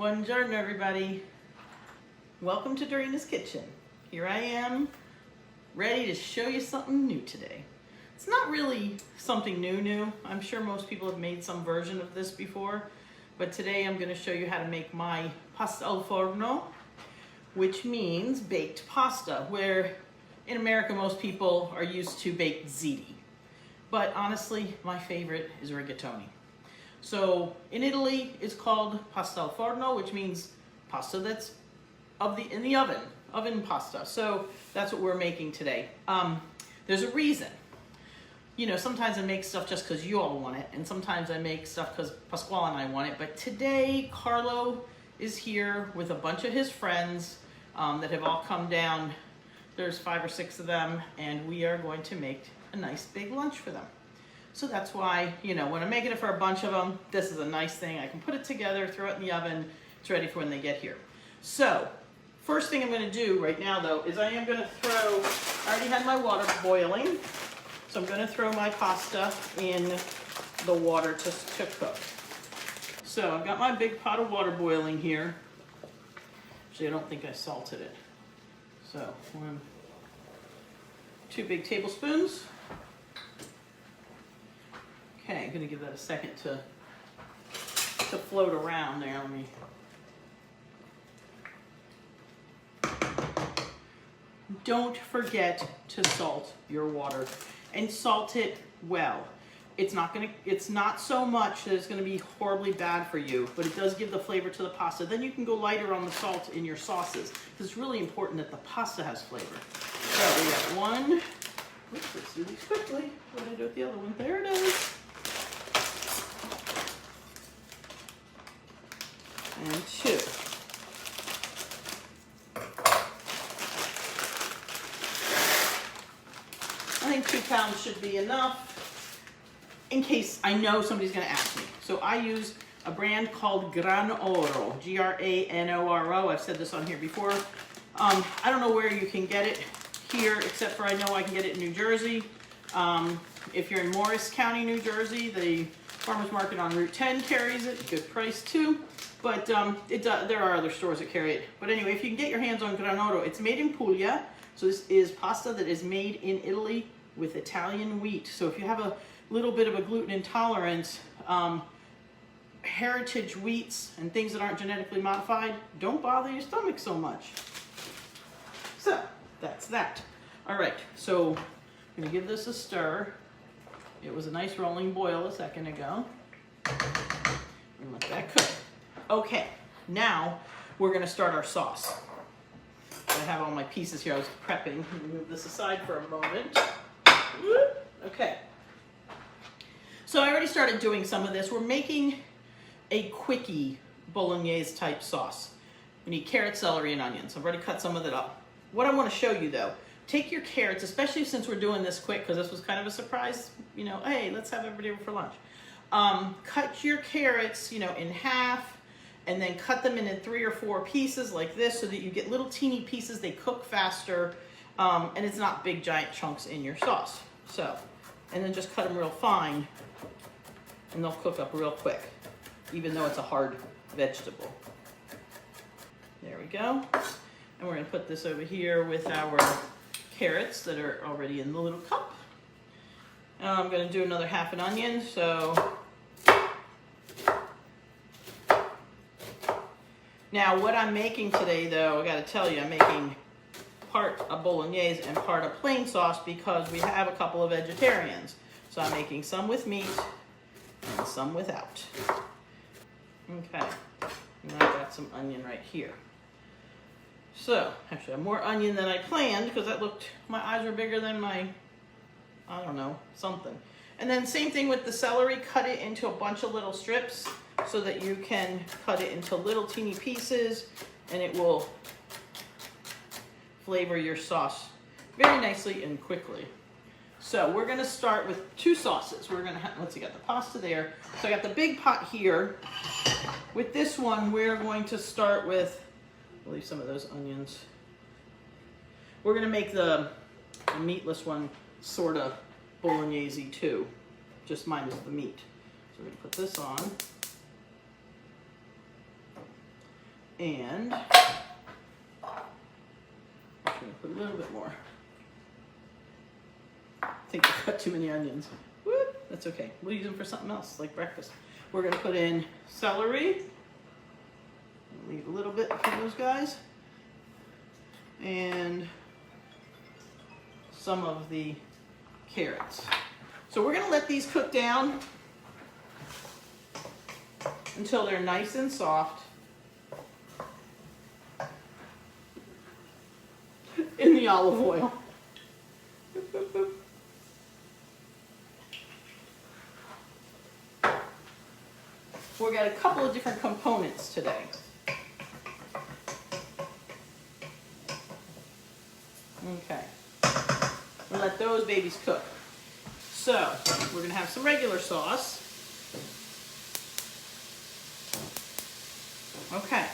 Buongiorno, everybody. Welcome to Dorina's Kitchen. Here I am, ready to show you something new today. It's not really something new. I'm sure most people have made some version of this before, but today I'm going to show you how to make my pasta al forno, which means baked pasta, where in America most people are used to baked ziti. But honestly, my favorite is rigatoni. So in Italy, it's called pasta al forno, which means pasta that's in the oven pasta. So that's what we're making today. There's a reason. You know, sometimes I make stuff just because you all want it, and sometimes I make stuff because Pasquale and I want it. But today, Carlo is here with a bunch of his friends that have all come down. There's 5 or 6 of them, and we are going to make a nice big lunch for them. So that's why, you know, when I'm making it for a bunch of them, this is a nice thing. I can put it together, throw it in the oven. It's ready for when they get here. So, first thing I'm going to do right now, though, is I am going to throw, I already had my water boiling, so I'm going to throw my pasta in the water to cook. So, I've got my big pot of water boiling here. Actually, I don't think I salted it. So, 2 big tablespoons. Okay, I'm going to give that a second to float around there. Let me. Don't forget to salt your water, and salt it well. It's not so much that it's going to be horribly bad for you, but it does give the flavor to the pasta. Then you can go lighter on the salt in your sauces, because it's really important that the pasta has flavor. So we got 1. Oops, let's do these quickly. What did I do with the other one? There it is. And 2. I think 2 pounds should be enough in case I know somebody's going to ask me. So I use a brand called Granoro, Granoro. I've said this on here before. I don't know where you can get it here, except for I know I can get it in New Jersey. If you're in Morris County, New Jersey, the farmer's market on Route 10 carries it. Good price too. But there are other stores that carry it. But anyway, if you can get your hands on Granoro, it's made in Puglia. So this is pasta that is made in Italy with Italian wheat. So if you have a little bit of a gluten intolerance, heritage wheats and things that aren't genetically modified don't bother your stomach so much. So that's that. All right, so I'm gonna give this a stir. It was a nice rolling boil a second ago. And let that cook. Okay, now we're gonna start our sauce. I have all my pieces here. I was prepping. Let me move this aside for a moment. Okay. So I already started doing some of this. We're making a quickie bolognese type sauce. We need carrots, celery, and onions. I've already cut some of that up. What I want to show you though, take your carrots, especially since we're doing this quick, because this was kind of a surprise, you know, hey, let's have everybody over for lunch. Cut your carrots, you know, in half, and then cut them into 3 or 4 pieces like this so that you get little teeny pieces. They cook faster, and it's not big giant chunks in your sauce. So, and then just cut them real fine, and they'll cook up real quick, even though it's a hard vegetable. There we go. And we're gonna put this over here with our carrots that are already in the little cup. I'm gonna do another half an onion, so. Now what I'm making today though, I gotta tell you, I'm making part a bolognese and part a plain sauce because we have a couple of vegetarians. So I'm making some with meat and some without. Okay, and I've got some onion right here. So, actually I have more onion than I planned because that looked, my eyes were bigger than my, I don't know, something. And then same thing with the celery, cut it into a bunch of little strips so that you can cut it into little teeny pieces and it will flavor your sauce very nicely and quickly. So we're gonna start with 2 sauces. We're gonna have, let's see, got the pasta there. So I got the big pot here. With this one, we're going to start with, I'll leave some of those onions. We're gonna make the meatless one sort of bolognese too, just minus the meat. So we're gonna put this on. And I'm just going to put a little bit more. I think I cut too many onions. Whoop, that's okay. We'll use them for something else, like breakfast. We're going to put in celery. Leave a little bit for those guys. And some of the carrots. So we're going to let these cook down until they're nice and soft in the olive oil. We've got a couple of different components today. Okay, we'll let those babies cook. So, we're going to have some regular sauce. Okay,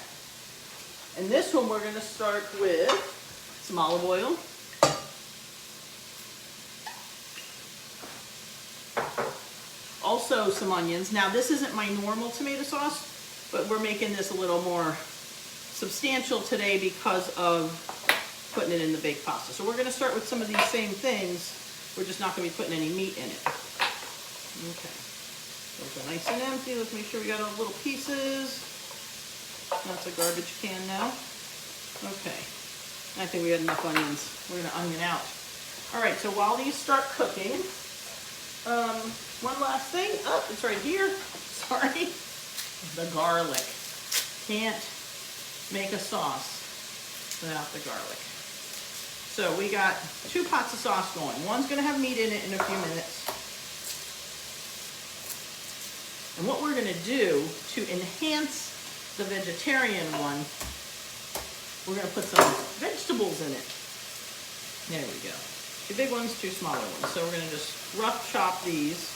and this one we're going to start with some olive oil. Also some onions. Now this isn't my normal tomato sauce, but we're making this a little more substantial today because of putting it in the baked pasta. So we're going to start with some of these same things. We're just not going to be putting any meat in it. Okay. Those are nice and empty. Let's make sure we got all the little pieces. That's a garbage can now. Okay. I think we got enough onions. We're going to onion out. All right, so while these start cooking, one last thing. Oh, it's right here. Sorry. The garlic. Can't make a sauce without the garlic. So we got 2 pots of sauce going. One's going to have meat in it in a few minutes. And what we're going to do to enhance the vegetarian one, we're going to put some vegetables in it. There we go. 2 big ones, 2 smaller ones. So we're going to just rough chop these.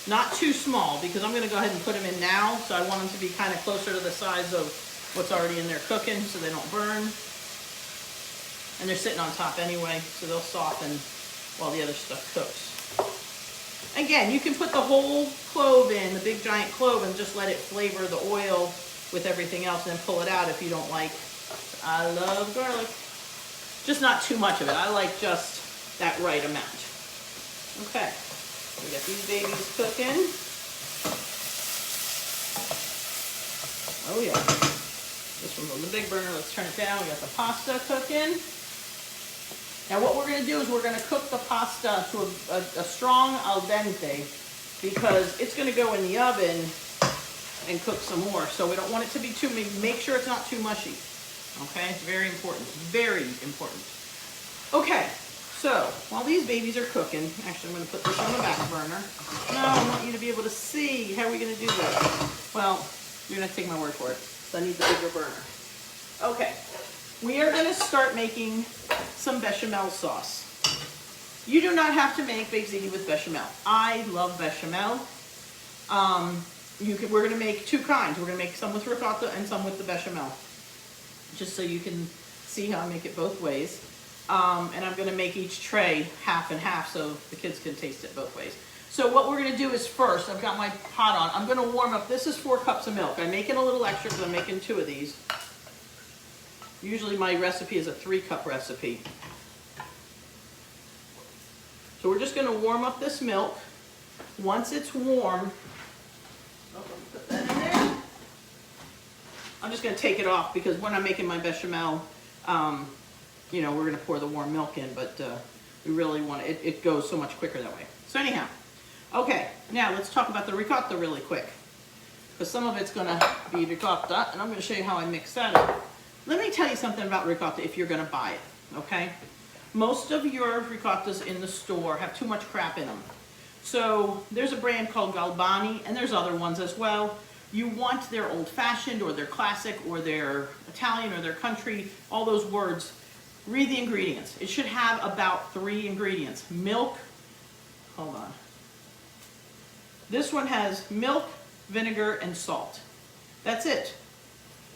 Not too small, because I'm going to go ahead and put them in now. So I want them to be kind of closer to the size of what's already in there cooking so they don't burn. And they're sitting on top anyway, so they'll soften while the other stuff cooks. Again, you can put the whole clove in, the big giant clove, and just let it flavor the oil with everything else and then pull it out if you don't like. I love garlic. Just not too much of it. I like just that right amount. Okay, we got these babies cooking. Oh yeah. This one's on the big burner. Let's turn it down. We got the pasta cooking. Now what we're going to do is we're going to cook the pasta to a strong al dente, because it's going to go in the oven and cook some more. So we don't want it to be too, make sure it's not too mushy. Okay, it's very important, very important. Okay, so while these babies are cooking, actually I'm going to put this on the back burner. No, I want you to be able to see. How are we going to do this? Well, you're going to take my word for it. So I need the bigger burner. Okay, we are going to start making some bechamel sauce. You do not have to make baked ziti with bechamel. I love bechamel. We're going to make 2 kinds. We're going to make some with ricotta and some with the bechamel, just so you can see how I make it both ways. And I'm going to make each tray half and half so the kids can taste it both ways. So what we're going to do is first, I've got my pot on. I'm going to warm up. This is 4 cups of milk. I'm making a little extra because I'm making 2 of these. Usually my recipe is a 3-cup recipe. So we're just going to warm up this milk. Once it's warm, put that in there. I'm just going to take it off because when I'm making my bechamel, you know, we're going to pour the warm milk in, but we really want it. It goes so much quicker that way. So anyhow, okay, now let's talk about the ricotta really quick, because some of it's going to be ricotta, and I'm going to show you how I mix that up. Let me tell you something about ricotta if you're going to buy it, okay? Most of your ricottas in the store have too much crap in them. So there's a brand called Galbani, and there's other ones as well. You want their old-fashioned or their classic or their Italian or their country, all those words. Read the ingredients. It should have about 3 ingredients. Milk, hold on. This one has milk, vinegar, and salt. That's it.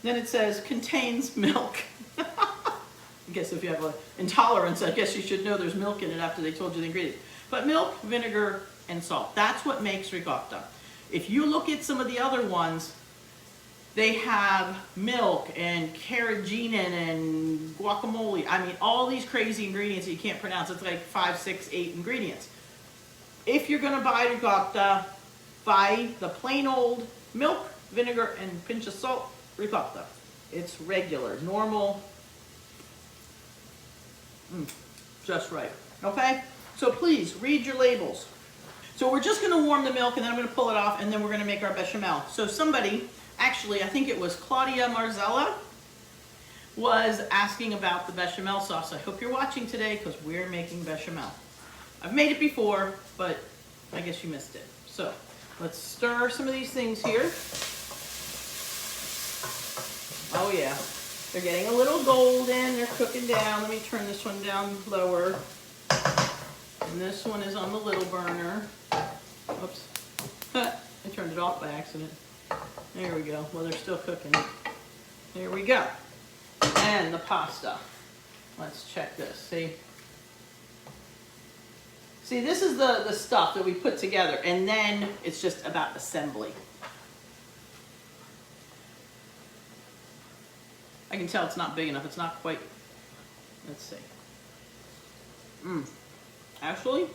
Then it says contains milk. I guess if you have an intolerance, I guess you should know there's milk in it after they told you the ingredients. But milk, vinegar, and salt. That's what makes ricotta. If you look at some of the other ones, They have milk and carrageenan and guacamole. I mean, all these crazy ingredients that you can't pronounce. It's like 5, 6, 8 ingredients. If you're gonna buy ricotta, buy the plain old milk, vinegar, and pinch of salt ricotta. It's regular, normal, just right, okay? So please, read your labels. So we're just gonna warm the milk and then I'm gonna pull it off and then we're gonna make our bechamel. So somebody, actually, I think it was Claudia Marzella, was asking about the bechamel sauce. I hope you're watching today because we're making bechamel. I've made it before, but I guess you missed it. So let's stir some of these things here. Oh yeah, they're getting a little golden, they're cooking down. Let me turn this one down lower. And this one is on the little burner. Oops, I turned it off by accident. There we go, well they're still cooking. There we go. And the pasta. Let's check this, see? See, this is the stuff that we put together, and then it's just about assembly. I can tell it's not big enough. It's not quite, let's see. Actually,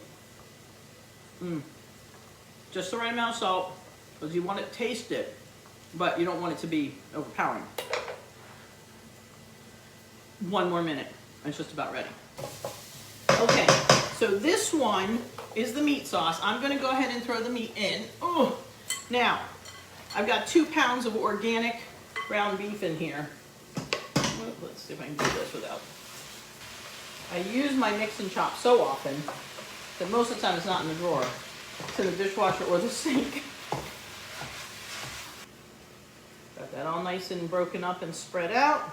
just the right amount of salt, because you want to taste it, but you don't want it to be overpowering. 1 more minute, and it's just about ready. Okay, so this one is the meat sauce. I'm gonna go ahead and throw the meat in. Oh, now, I've got 2 pounds of organic ground beef in here. Let's see if I can do this without. I use my mix and chop so often that most of the time it's not in the drawer. It's in the dishwasher or the sink. Got that all nice and broken up and spread out.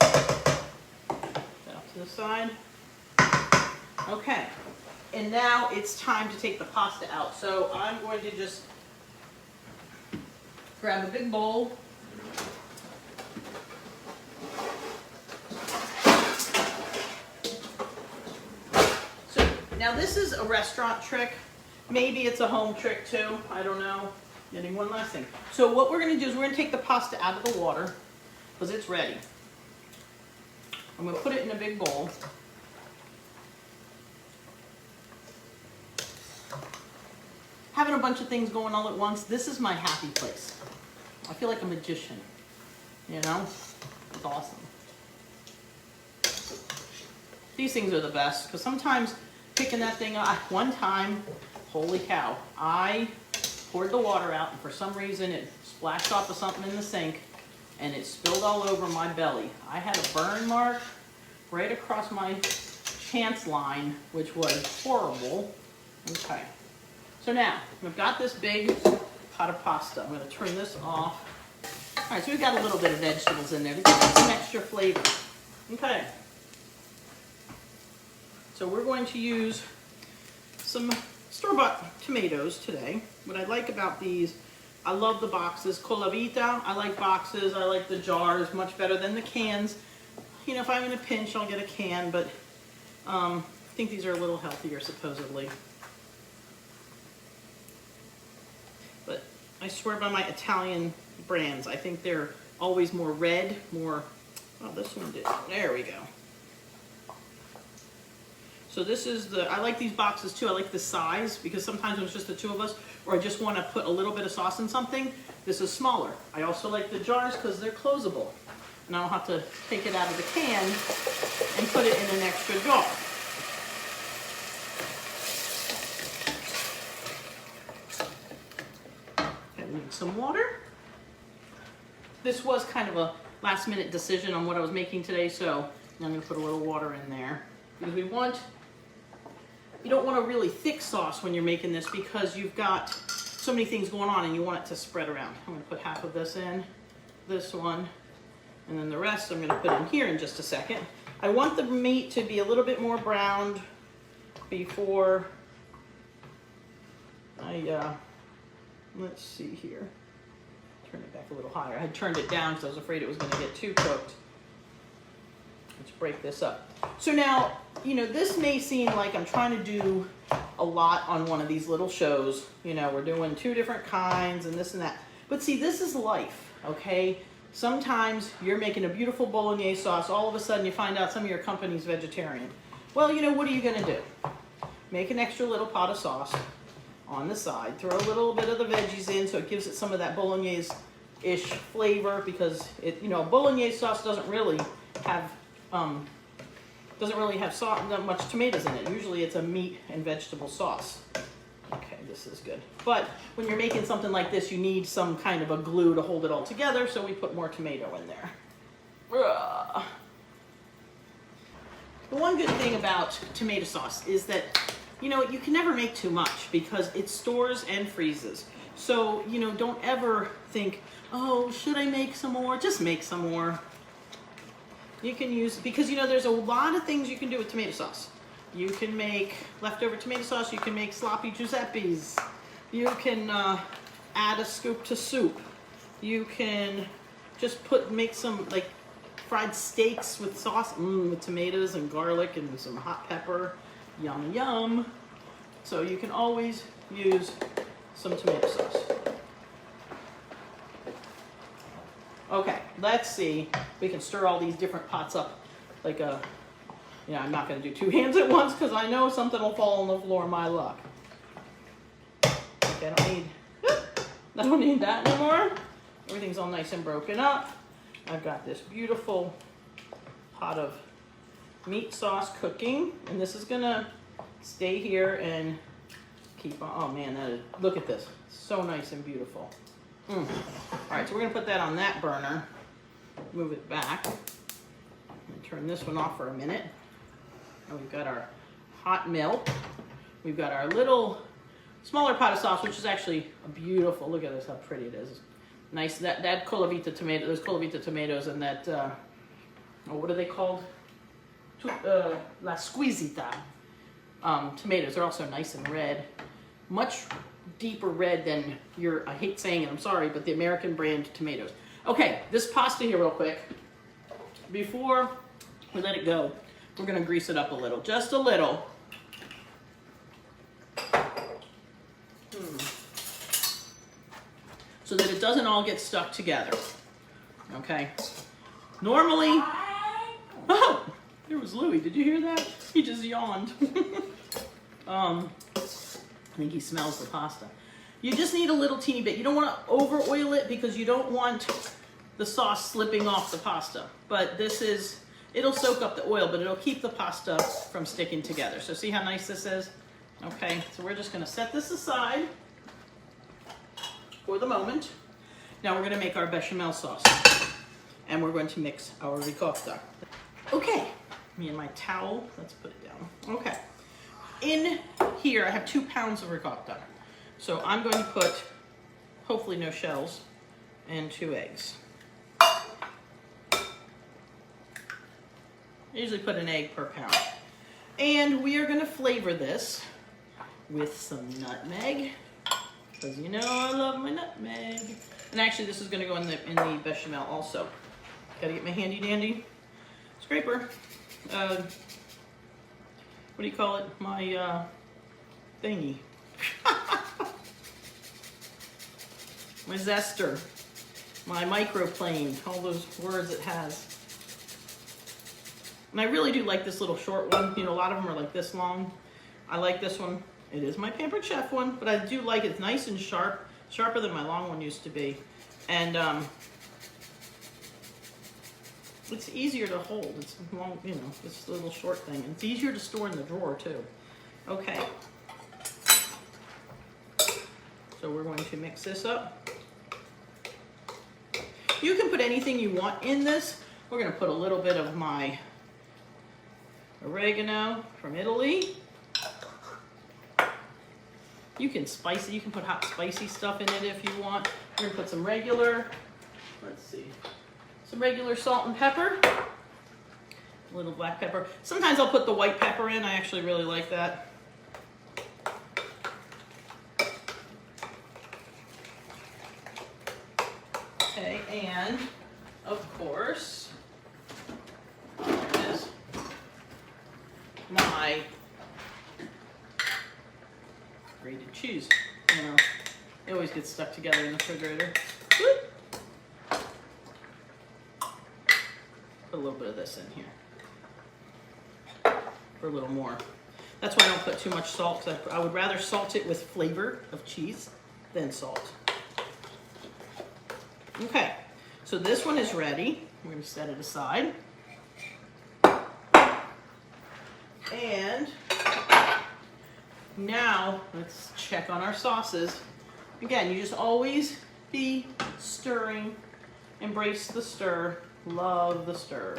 Out to the side. Okay, and now it's time to take the pasta out. So I'm going to just grab a big bowl. Now this is a restaurant trick. Maybe it's a home trick too. I don't know. Getting one last thing. So what we're going to do is we're going to take the pasta out of the water because it's ready. I'm going to put it in a big bowl. Having a bunch of things going all at once, this is my happy place. I feel like a magician, you know? It's awesome. These things are the best because sometimes picking that thing up, one time, holy cow, I poured the water out and for some reason it splashed off of something in the sink and it spilled all over my belly. I had a burn mark right across my chance line, which was horrible. Okay, so now we've got this big pot of pasta. I'm going to turn this off. All right, so we've got a little bit of vegetables in there to give it some extra flavor. Okay. So we're going to use some store-bought tomatoes today. What I like about these, I love the boxes. Con la vita, I like boxes. I like the jars much better than the cans. You know, if I'm in a pinch, I'll get a can, but I think these are a little healthier, supposedly. But I swear by my Italian brands, I think they're always more red, more, oh, this one did, there we go. So this is the, I like these boxes too. I like the size because sometimes when it's just the 2 of us or I just want to put a little bit of sauce in something, this is smaller. I also like the jars because they're closable. And I don't have to take it out of the can and put it in an extra jar. I need some water. This was kind of a last minute decision on what I was making today, so I'm going to put a little water in there. Because you don't want a really thick sauce when you're making this because you've got so many things going on and you want it to spread around. I'm going to put half of this in, this one, and then the rest I'm going to put in here in just a second. I want the meat to be a little bit more browned before I, let's see here, turn it back a little higher. I had turned it down because I was afraid it was going to get too cooked. Let's break this up. So now, you know, this may seem like I'm trying to do a lot on one of these little shows. You know, we're doing 2 different kinds and this and that. But see, this is life, okay? Sometimes you're making a beautiful bolognese sauce, all of a sudden you find out some of your company's vegetarian. Well, you know, what are you gonna do? Make an extra little pot of sauce on the side, throw a little bit of the veggies in so it gives it some of that bolognese-ish flavor, because it, you know, bolognese sauce doesn't really have that much tomatoes in it. Usually it's a meat and vegetable sauce. Okay, this is good. But when you're making something like this, you need some kind of a glue to hold it all together, so we put more tomato in there. Ugh. The one good thing about tomato sauce is that, you know, you can never make too much because it stores and freezes. So, you know, don't ever think, oh, should I make some more? Just make some more. You can use, because, you know, there's a lot of things you can do with tomato sauce. You can make leftover tomato sauce. You can make sloppy Giuseppes. You can add a scoop to soup. You can just make some like fried steaks with sauce, with tomatoes and garlic and some hot pepper. Yum, yum. So you can always use some tomato sauce. Okay, let's see. We can stir all these different pots up like a, yeah, I'm not going to do two hands at once because I know something will fall on the floor, my luck. Okay, I don't need that anymore. Everything's all nice and broken up. I've got this beautiful pot of meat sauce cooking, and this is going to stay here and keep on. Oh man, look at this. So nice and beautiful. All right, so we're going to put that on that burner. Move it back. And turn this one off for a minute. And we've got our hot milk. We've got our little smaller pot of sauce, which is actually a beautiful, look at this, how pretty it is. Nice, that colavita tomato, those colavita tomatoes and that, what are they called? La squisita tomatoes. They're also nice and red. Much deeper red than I hate saying it, I'm sorry, but the American brand tomatoes. Okay, this pasta here real quick. Before we let it go, we're gonna grease it up a little, just a little. So that it doesn't all get stuck together, okay? Normally, oh, there was Louie, did you hear that? He just yawned. I think he smells the pasta. You just need a little teeny bit. You don't want to over oil it because you don't want the sauce slipping off the pasta. But it'll soak up the oil, but it'll keep the pasta from sticking together. So see how nice this is? Okay, so we're just gonna set this aside for the moment. Now we're gonna make our bechamel sauce. And we're going to mix our ricotta. Okay, me and my towel, let's put it down. Okay. In here, I have 2 pounds of ricotta. So I'm going to put, hopefully no shells, and 2 eggs. I usually put an egg per pound. And we are going to flavor this with some nutmeg, because you know I love my nutmeg. And actually this is going to go in the bechamel also. Gotta get my handy dandy scraper. What do you call it? My thingy. My zester. My microplane. All those words it has. And I really do like this little short one. You know, a lot of them are like this long. I like this one. It is my Pampered Chef one, but I do like it. It's nice and sharp. Sharper than my long one used to be. And it's easier to hold. It's long, you know, this little short thing. And it's easier to store in the drawer too. Okay. So we're going to mix this up. You can put anything you want in this. We're going to put a little bit of my oregano from Italy. You can spice it. You can put hot spicy stuff in it if you want. We're going to put some regular, let's see, some regular salt and pepper. A little black pepper. Sometimes I'll put the white pepper in. I actually really like that. Okay, and of course, there it is, my grated cheese. You know, it always gets stuck together in the refrigerator. put a little bit of this in here for a little more. That's why I don't put too much salt, because I would rather salt it with flavor of cheese than salt. Okay, so this one is ready. We're going to set it aside. And now let's check on our sauces. Again, you just always be stirring. Embrace the stir. Love the stir.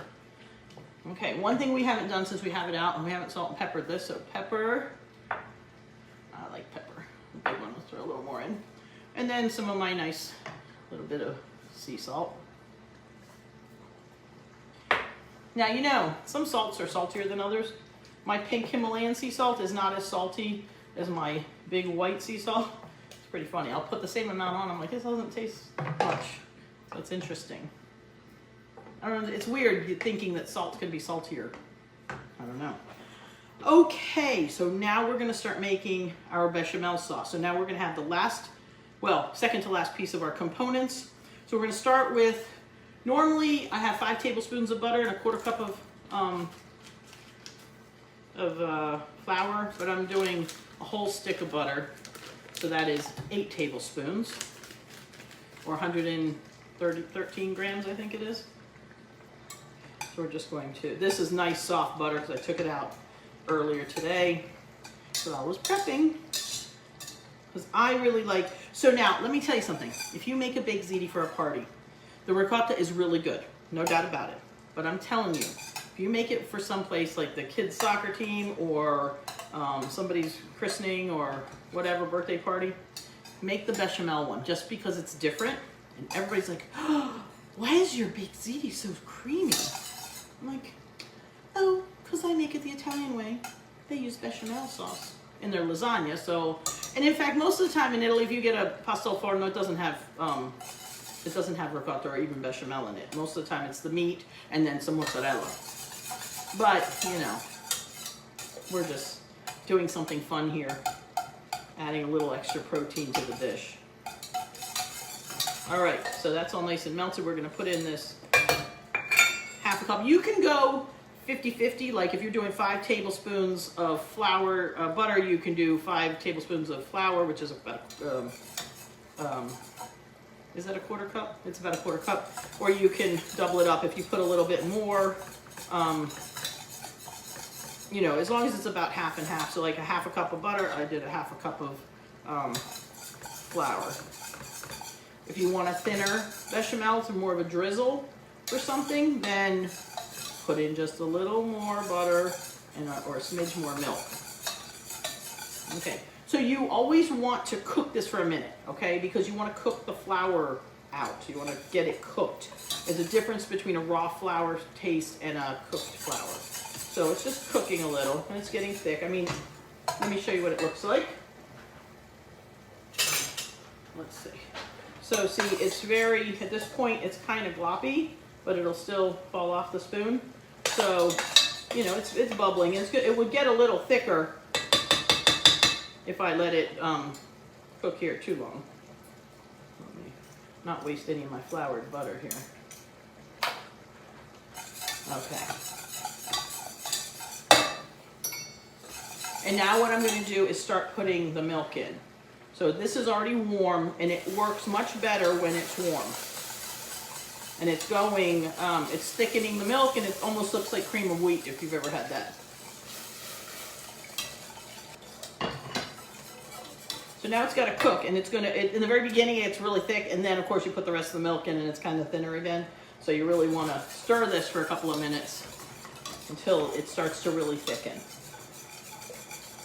Okay, one thing we haven't done since we have it out, and we haven't salt and peppered this, so pepper. I like pepper. The big one, let's throw a little more in. And then some of my nice little bit of sea salt. Now, you know, some salts are saltier than others. My pink Himalayan sea salt is not as salty as my big white sea salt. It's pretty funny. I'll put the same amount on. I'm like, this doesn't taste much. So it's interesting. I don't know. It's weird thinking that salt could be saltier. I don't know. Okay, so now we're going to start making our bechamel sauce. So now we're going to have the last, well, second to last piece of our components. So we're going to start with, normally I have 5 tablespoons of butter and a 1/4 cup of flour, but I'm doing a whole stick of butter. So that is 8 tablespoons, or 113 grams, I think it is. So we're just going to, this is nice soft butter because I took it out earlier today. So I was prepping. Because I really like, so now let me tell you something. If you make a baked ziti for a party, the ricotta is really good, no doubt about it. But I'm telling you, if you make it for someplace like the kids' soccer team or somebody's christening or whatever, birthday party, make the bechamel one just because it's different. And everybody's like, oh, why is your baked ziti so creamy? I'm like, oh, because I make it the Italian way. They use bechamel sauce in their lasagna. So, and in fact, most of the time in Italy, if you get a pasta al forno, it doesn't have ricotta or even bechamel in it. Most of the time, it's the meat and then some mozzarella. But you know, we're just doing something fun here, adding a little extra protein to the dish. All right, so that's all nice and melted. We're going to put in this 1/2 cup. You can go 50-50, like if you're doing 5 tablespoons of flour, butter, you can do 5 tablespoons of flour, which is about, is that a 1/4 cup? It's about a 1/4 cup. Or you can double it up if you put a little bit more, you know, as long as it's about 1/2 and 1/2. So like a 1/2 cup of butter, I did a 1/2 cup of flour. If you want a thinner bechamel, to more of a drizzle or something, then put in just a little more butter and or a smidge more milk. Okay, so you always want to cook this for a minute, okay? Because you want to cook the flour out. You want to get it cooked. There's a difference between a raw flour taste and a cooked flour. So it's just cooking a little and it's getting thick. I mean, let me show you what it looks like. Let's see. So see, it's very, at this point, it's kind of gloppy, but it'll still fall off the spoon. So, you know, it's bubbling. It's good. It would get a little thicker if I let it cook here too long. Let me not waste any of my floured butter here. Okay. And now what I'm going to do is start putting the milk in. So this is already warm, and it works much better when it's warm. And it's going, it's thickening the milk, and it almost looks like cream of wheat if you've ever had that. So now it's got to cook, and it's going to, in the very beginning it's really thick, and then of course you put the rest of the milk in and it's kind of thinner again. So you really want to stir this for a couple of minutes until it starts to really thicken.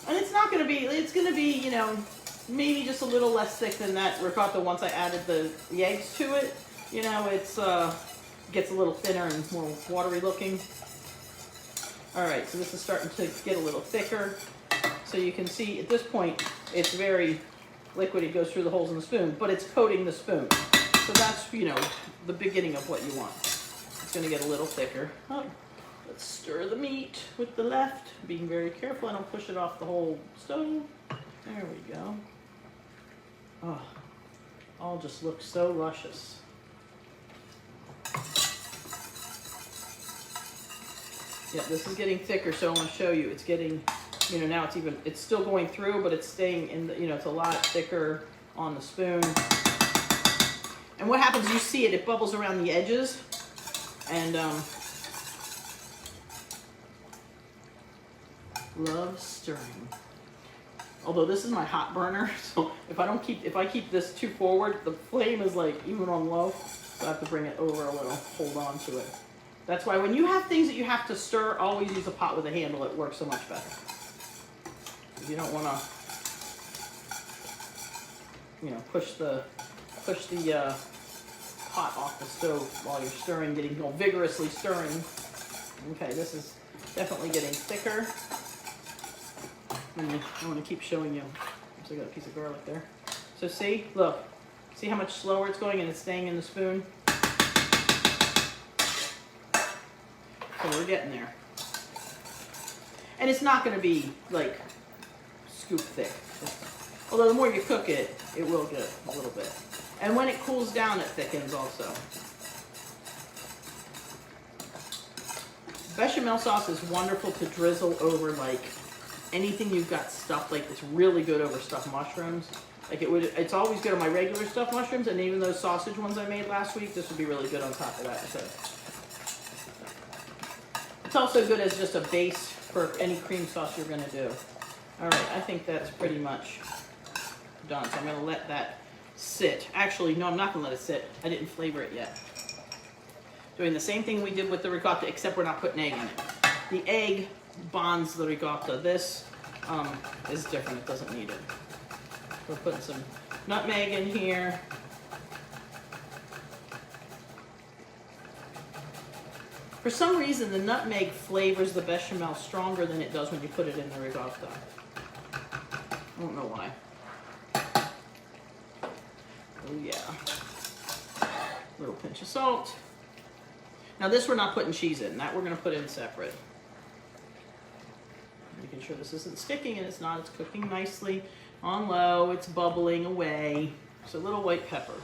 And it's not going to be, it's going to be, you know, maybe just a little less thick than that ricotta once I added the eggs to it. You know, it's gets a little thinner and more watery looking. All right, so this is starting to get a little thicker. So you can see at this point, it's very liquid. It goes through the holes in the spoon, but it's coating the spoon. So that's, you know, the beginning of what you want. It's going to get a little thicker. Oh, let's stir the meat with the left, being very careful I don't push it off the whole stove. There we go. Oh, all just looks so luscious. Yeah, this is getting thicker, so I want to show you. It's getting, you know, now it's still going through, but it's staying in the, you know, it's a lot thicker on the spoon. And what happens, you see it bubbles around the edges. And love stirring. Although this is my hot burner, so if I keep this too forward, the flame is like even on low, so I have to bring it over a little, hold on to it. That's why when you have things that you have to stir, always use a pot with a handle. It works so much better. You don't want to, you know, push the pot off the stove while you're stirring, getting, you know, vigorously stirring. Okay, this is definitely getting thicker. And I want to keep showing you. So I got a piece of garlic there. So see, look, see how much slower it's going and it's staying in the spoon? So we're getting there. And it's not going to be like scoop thick. Although the more you cook it, it will get a little bit. And when it cools down, it thickens also. Bechamel sauce is wonderful to drizzle over like anything you've got stuffed. Like it's really good over stuffed mushrooms. Like it's always good on my regular stuffed mushrooms, and even those sausage ones I made last week, this would be really good on top of that. So it's also good as just a base for any cream sauce you're gonna do. All right, I think that's pretty much done. So I'm gonna let that sit. Actually, no, I'm not gonna let it sit. I didn't flavor it yet. Doing the same thing we did with the ricotta, except we're not putting egg in it. The egg bonds the ricotta. This is different. It doesn't need it. We're putting some nutmeg in here. For some reason, the nutmeg flavors the bechamel stronger than it does when you put it in the ricotta. I don't know why. Oh yeah. Little pinch of salt. Now this we're not putting cheese in. That we're going to put in separate. Making sure this isn't sticking, and it's not. It's cooking nicely on low. It's bubbling away. It's a little white pepper.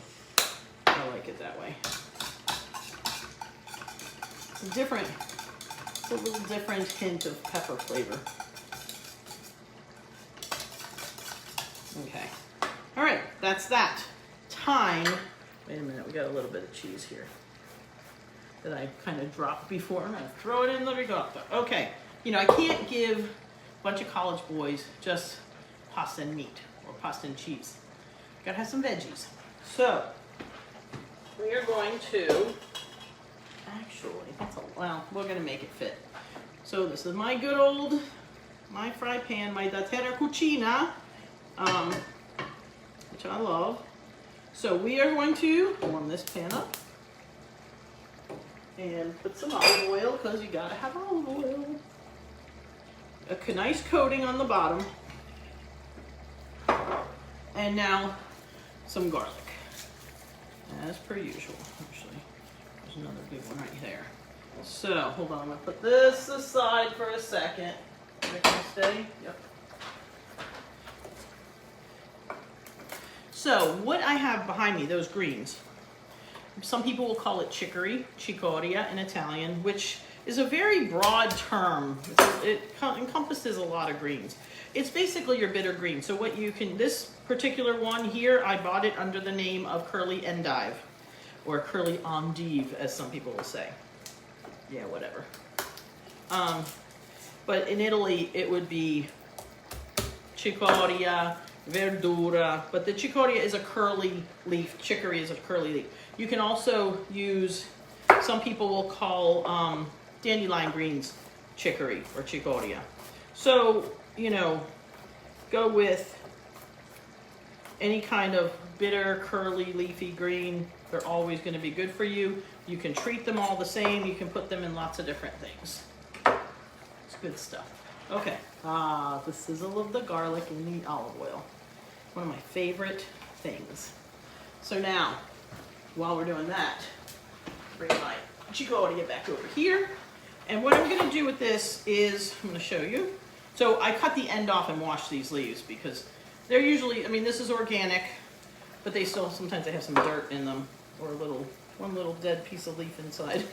I like it that way. It's a little different hint of pepper flavor. Okay. All right, that's that. Time. Wait a minute, we got a little bit of cheese here that I kind of dropped before. I'm gonna throw it in the ricotta. Okay, you know, I can't give a bunch of college boys just pasta and meat or pasta and cheese. Gotta have some veggies. So, we are going to, actually, well, we're gonna make it fit. So this is my good old, my fry pan, my da terra cucina, which I love. So we are going to warm this pan up and put some olive oil, because you gotta have olive oil. A nice coating on the bottom. And now some garlic, as per usual. Actually, there's another big one right there. So hold on, I'm gonna put this aside for a second. Is it gonna stay? Yep. So what I have behind me, those greens, some people will call it chicory, cicoria in Italian, which is a very broad term. It encompasses a lot of greens. It's basically your bitter green. So what you can, this particular one here, I bought it under the name of curly endive, or curly endive, as some people will say. Yeah, whatever. But in Italy, it would be cicoria, verdura, but the cicoria is a curly leaf, chicory is a curly leaf. You can also use, some people will call dandelion greens chicory or cicoria. So, you know, go with any kind of bitter, curly, leafy green. They're always going to be good for you. You can treat them all the same. You can put them in lots of different things. It's good stuff. Okay, the sizzle of the garlic and the olive oil. One of my favorite things. So now, while we're doing that, bring my cicoria back over here. And what I'm going to do with this is, I'm going to show you. So I cut the end off and wash these leaves because they're usually, I mean, this is organic, but they still, sometimes they have some dirt in them or one little dead piece of leaf inside.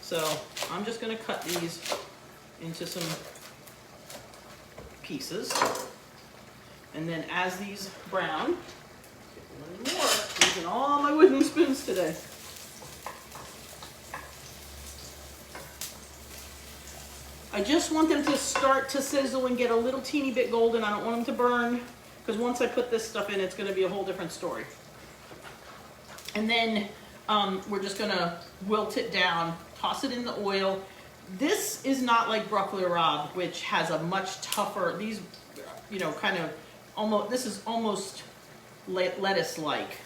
So I'm just going to cut these into some pieces. And then as these brown, get one more, using all my wooden spoons today. I just want them to start to sizzle and get a little teeny bit golden. I don't want them to burn, because once I put this stuff in, it's going to be a whole different story. And then we're just going to wilt it down, toss it in the oil. This is not like broccoli rabe, which has a much tougher, these, you know, kind of almost, this is almost lettuce-like.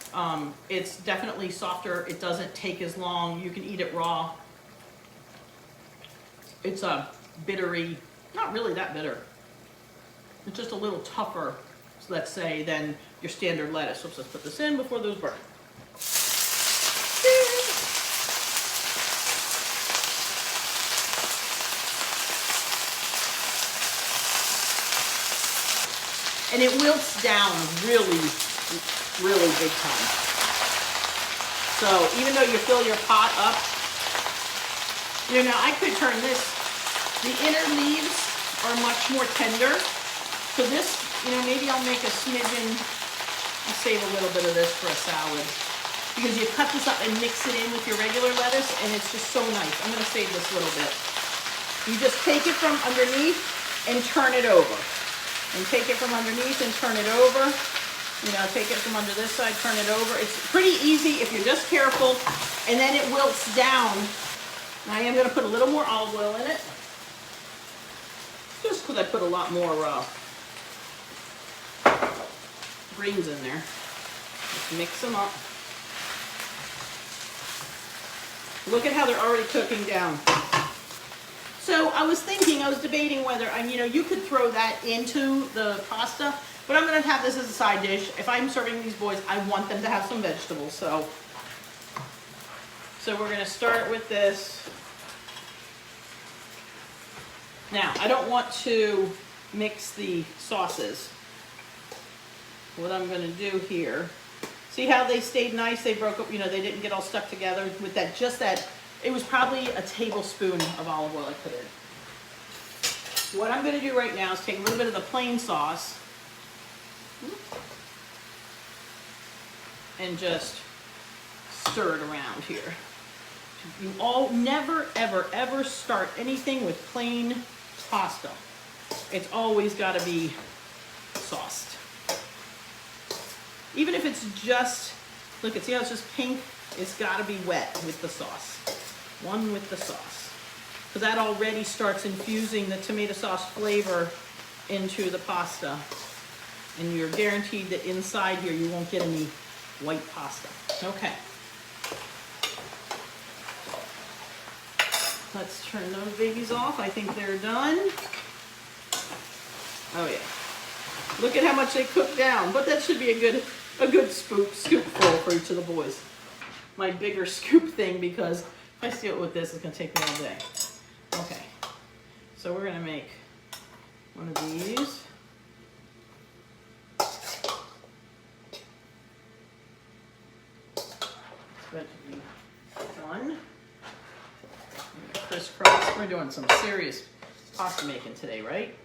It's definitely softer. It doesn't take as long. You can eat it raw. It's a bittery, not really that bitter. It's just a little tougher, let's say, than your standard lettuce. So let's put this in before those burn. And it wilts down really, really big time. So even though you fill your pot up, you know, I could turn this, the inner leaves are much more tender. So this, you know, maybe I'll make a smidgen, I'll save a little bit of this for a salad. Because you cut this up and mix it in with your regular lettuce, and it's just so nice. I'm gonna save this little bit. You just take it from underneath and turn it over. And take it from underneath and turn it over. You know, take it from under this side, turn it over. It's pretty easy if you're just careful. And then it wilts down. I am going to put a little more olive oil in it. Just because I put a lot more greens in there. Just mix them up. Look at how they're already cooking down. So I was thinking, I was debating whether, you know, you could throw that into the pasta, but I'm going to have this as a side dish. If I'm serving these boys, I want them to have some vegetables. So we're going to start with this. Now, I don't want to mix the sauces. What I'm going to do here, see how they stayed nice? They broke up, you know, they didn't get all stuck together with that, just that. It was probably a tablespoon of olive oil I put in. What I'm going to do right now is take a little bit of the plain sauce and just stir it around here. You all never, ever, ever start anything with plain pasta. It's always got to be sauced. Even if it's just, look, see how it's just pink? It's got to be wet with the sauce. One with the sauce, because that already starts infusing the tomato sauce flavor into the pasta, and you're guaranteed that inside here you won't get any white pasta. Okay, let's turn those babies off. I think they're done. Oh yeah, look at how much they cook down, but that should be a good scoopful for each of the boys. My bigger scoop thing, because if I steal it with this, it's going to take me all day. Okay, so we're going to make one of these. That should be one. Crisscross. We're doing some serious pasta making today, right?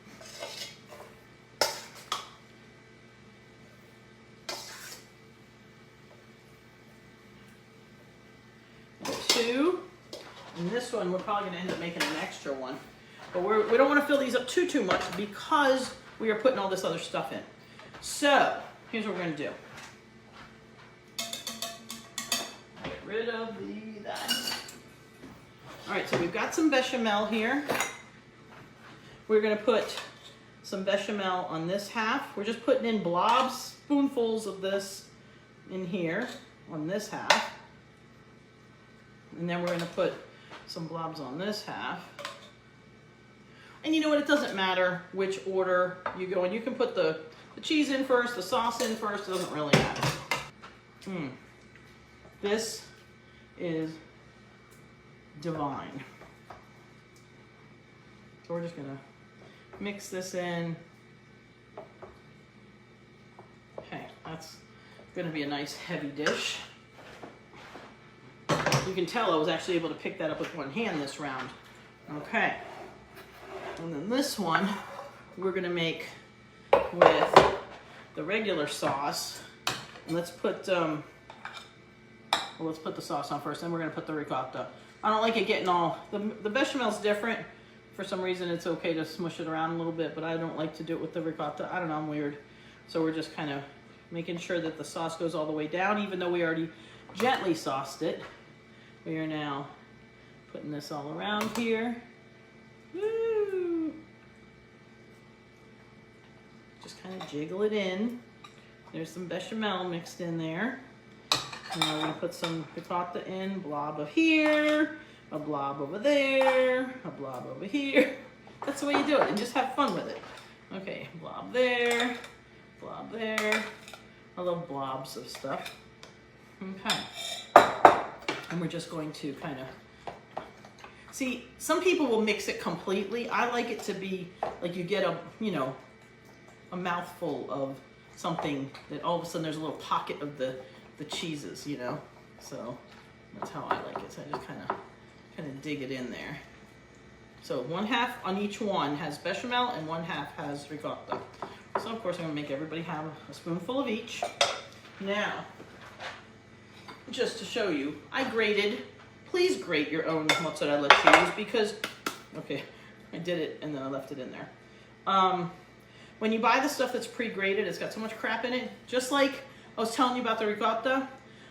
Two. And this one, we're probably going to end up making an extra one. But we don't want to fill these up too much, because we are putting all this other stuff in. So, here's what we're going to do. Get rid of that. All right, so we've got some bechamel here. We're going to put some bechamel on this half. We're just putting in blobs, spoonfuls of this in here on this half. And then we're going to put some blobs on this half. And you know what? It doesn't matter which order you go in. You can put the cheese in first, the sauce in first. It doesn't really matter. This is divine. So we're just going to mix this in. Okay, that's going to be a nice heavy dish. You can tell I was actually able to pick that up with one hand this round. Okay. And then this one, we're gonna make with the regular sauce. And let's put the sauce on first, then we're gonna put the ricotta. I don't like it getting all, the bechamel's different. For some reason it's okay to smush it around a little bit, but I don't like to do it with the ricotta. I don't know, I'm weird. So we're just kind of making sure that the sauce goes all the way down, even though we already gently sauced it. We are now putting this all around here. Woo! Just kind of jiggle it in. There's some bechamel mixed in there. Now we're gonna put some ricotta in, blob of here, a blob over there, a blob over here. That's the way you do it, and just have fun with it. Okay, blob there, blob there. I love blobs of stuff. Okay. And we're just going to kind of, see, some people will mix it completely. I like it to be like you get a, you know, a mouthful of something that all of a sudden there's a little pocket of the cheeses, you know? So that's how I like it. So I just kind of dig it in there. So 1/2 on each one has bechamel and 1/2 has ricotta. So of course I'm gonna make everybody have a spoonful of each. Now, just to show you, I grated. Please grate your own mozzarella cheese because, okay, I did it and then I left it in there. When you buy the stuff that's pre-grated, it's got so much crap in it. Just like I was telling you about the ricotta,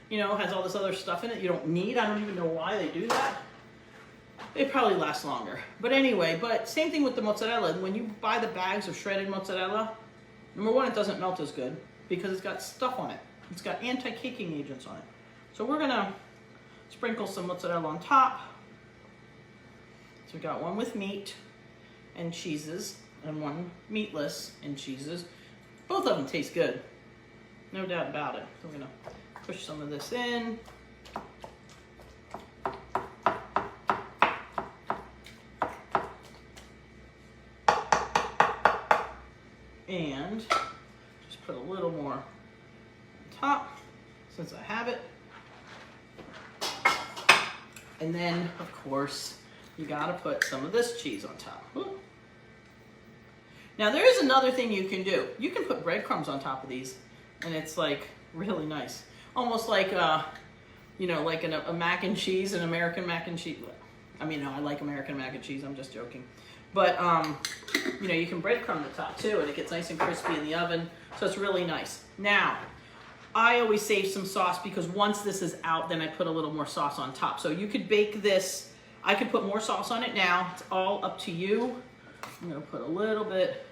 you know, has all this other stuff in it you don't need. I don't even know why they do that. It probably lasts longer. But anyway, but same thing with the mozzarella. When you buy the bags of shredded mozzarella, number one, it doesn't melt as good because it's got stuff on it. It's got anti-caking agents on it. So we're gonna sprinkle some mozzarella on top. So we got one with meat and cheeses and one meatless and cheeses. Both of them taste good, no doubt about it. So we're gonna push some of this in. And just put a little more on top since I have it. And then, of course, you gotta put some of this cheese on top. Ooh. Now there is another thing you can do. You can put breadcrumbs on top of these, and it's like really nice. Almost like, you know, like a mac and cheese, an American mac and cheese. I mean, no, I like American mac and cheese, I'm just joking. But, you know, you can breadcrumb the top too, and it gets nice and crispy in the oven, so it's really nice. Now, I always save some sauce because once this is out, then I put a little more sauce on top. So you could bake this, I could put more sauce on it now. It's all up to you. I'm gonna put a little bit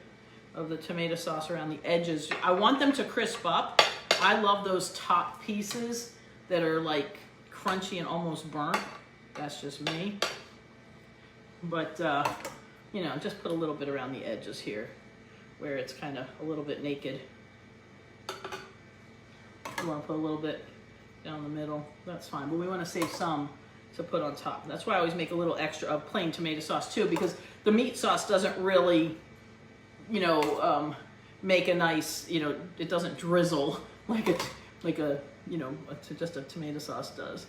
of the tomato sauce around the edges. I want them to crisp up. I love those top pieces that are like crunchy and almost burnt. That's just me. But, you know, just put a little bit around the edges here where it's kind of a little bit naked. You want to put a little bit down the middle, that's fine. But we want to save some to put on top. That's why I always make a little extra of plain tomato sauce too, because the meat sauce doesn't really, you know, make a nice, you know, it doesn't drizzle like a you know, just a tomato sauce does.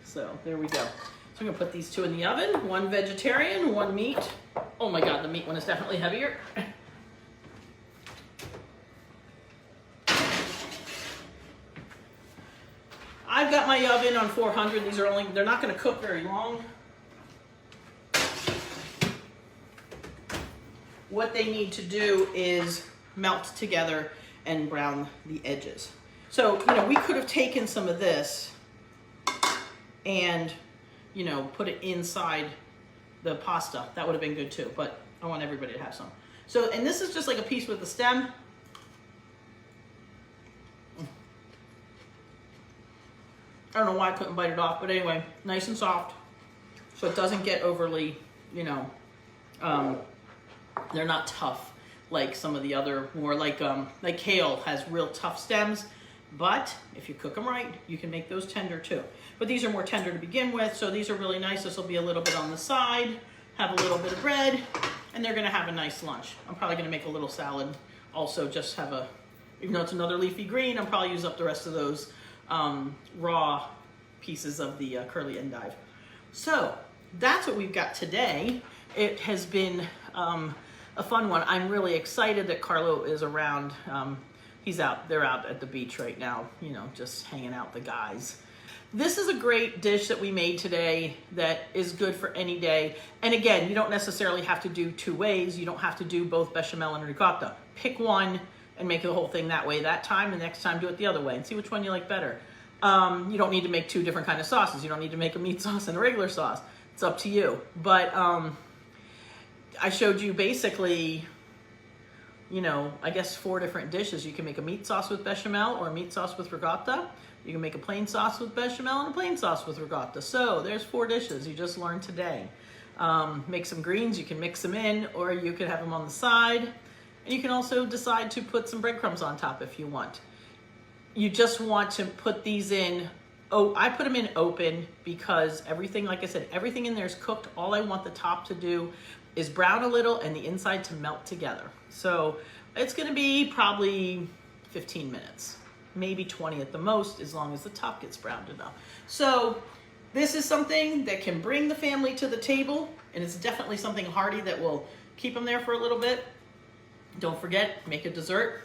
So there we go. So I'm gonna put these two in the oven. One vegetarian, one meat. Oh my God, the meat one is definitely heavier. I've got my oven on 400. These are only, they're not gonna cook very long. What they need to do is melt together and brown the edges. So, you know, we could have taken some of this and, you know, put it inside the pasta. That would have been good too, but I want everybody to have some. So, and this is just like a piece with the stem. I don't know why I couldn't bite it off, but anyway, nice and soft. So it doesn't get overly, you know, they're not tough like some of the other more like kale has real tough stems. But if you cook them right, you can make those tender too. But these are more tender to begin with, so these are really nice. This will be a little bit on the side, have a little bit of bread, and they're gonna have a nice lunch. I'm probably gonna make a little salad also, just have a, even though it's another leafy green, I'll probably use up the rest of those raw pieces of the curly endive. So that's what we've got today. It has been a fun one. I'm really excited that Carlo is around. They're out at the beach right now, you know, just hanging out with the guys. This is a great dish that we made today that is good for any day. And again, you don't necessarily have to do two ways. You don't have to do both bechamel and ricotta. Pick one and make the whole thing that way that time, and next time do it the other way and see which one you like better. You don't need to make two different kinds of sauces. You don't need to make a meat sauce and a regular sauce. It's up to you. But I showed you basically, you know, I guess 4 different dishes. You can make a meat sauce with bechamel or a meat sauce with ricotta. You can make a plain sauce with bechamel and a plain sauce with ricotta. So there's 4 dishes you just learned today. Make some greens, you can mix them in, or you can have them on the side. And you can also decide to put some breadcrumbs on top if you want. You just want to put these in, I put them in open because everything, like I said, everything in there is cooked. All I want the top to do is brown a little and the inside to melt together. So it's gonna be probably 15 minutes. Maybe 20 at the most, as long as the top gets browned enough. So this is something that can bring the family to the table, and it's definitely something hearty that will keep them there for a little bit. Don't forget, make a dessert.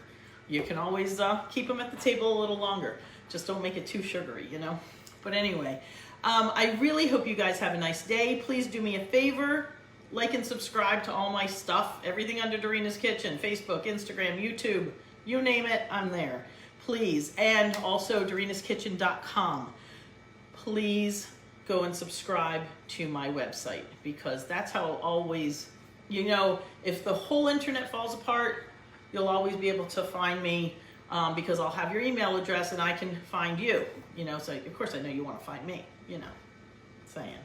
You can always keep them at the table a little longer. Just don't make it too sugary, you know? But anyway, I really hope you guys have a nice day. Please do me a favor, like and subscribe to all my stuff. Everything under Dorina's Kitchen, Facebook, Instagram, YouTube, you name it, I'm there. Please, and also dorinaskitchen.com. Please go and subscribe to my website, because that's how I'll always, you know, if the whole internet falls apart, you'll always be able to find me, because I'll have your email address and I can find you, you know, so of course I know you want to find me, you know, saying.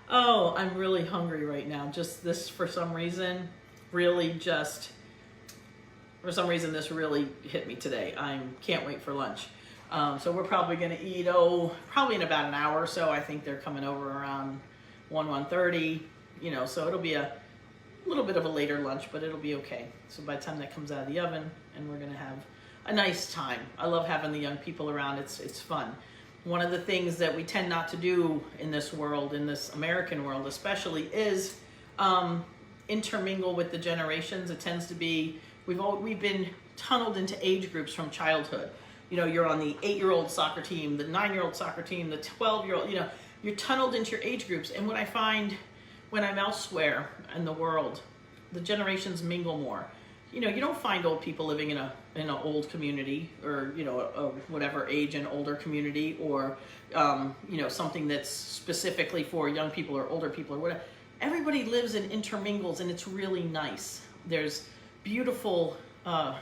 Oh, I'm really hungry right now. Just this, for some reason, this really hit me today. I can't wait for lunch. So we're probably gonna eat, probably in about an hour or so. I think they're coming over around 1:30, you know, so it'll be a little bit of a later lunch, but it'll be okay. So by the time that comes out of the oven, and we're gonna have a nice time. I love having the young people around. It's fun. One of the things that we tend not to do in this world, in this American world especially, is intermingle with the generations. It tends to be, we've been tunneled into age groups from childhood. You know, you're on the 8-year-old soccer team, the 9-year-old soccer team, the 12-year-old, you know, you're tunneled into your age groups. And what I find when I'm elsewhere in the world, the generations mingle more. You know, you don't find old people living in an old community, or, you know, a whatever age and older community, or, you know, something that's specifically for young people or older people or whatever. Everybody lives and intermingles, and it's really nice. There's beautiful, I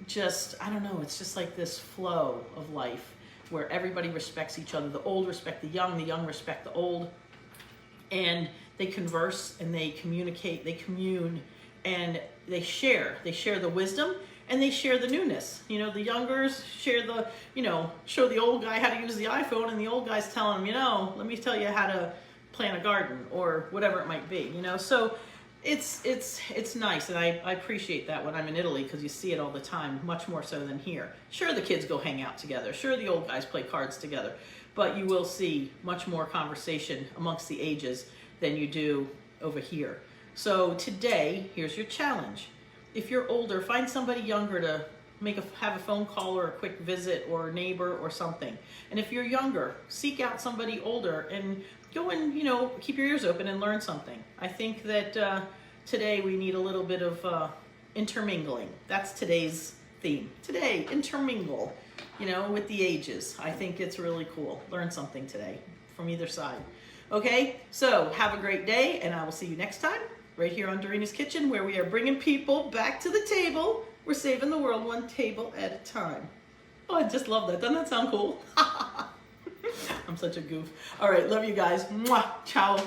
don't know, it's just like this flow of life where everybody respects each other. The old respect the young respect the old, and they converse and they communicate, they commune, and they share the wisdom, and they share the newness. You know, the youngers share the, you know, show the old guy how to use the iPhone, and the old guy's telling him, you know, let me tell you how to plant a garden, or whatever it might be, you know. So it's nice, and I appreciate that when I'm in Italy, because you see it all the time, much more so than here. Sure, the kids go hang out together. Sure, the old guys play cards together. But you will see much more conversation amongst the ages than you do over here. So today, here's your challenge. If you're older, find somebody younger to have a phone call or a quick visit, or a neighbor or something. And if you're younger, seek out somebody older and go and, you know, keep your ears open and learn something. I think that today we need a little bit of intermingling. That's today's theme. Today, intermingle, you know, with the ages. I think it's really cool. Learn something today from either side. Okay, so have a great day, and I will see you next time right here on Dorina's Kitchen, where we are bringing people back to the table. We're saving the world one table at a time. Oh, I just love that. Doesn't that sound cool? I'm such a goof. All right, love you guys. Mwah. Ciao.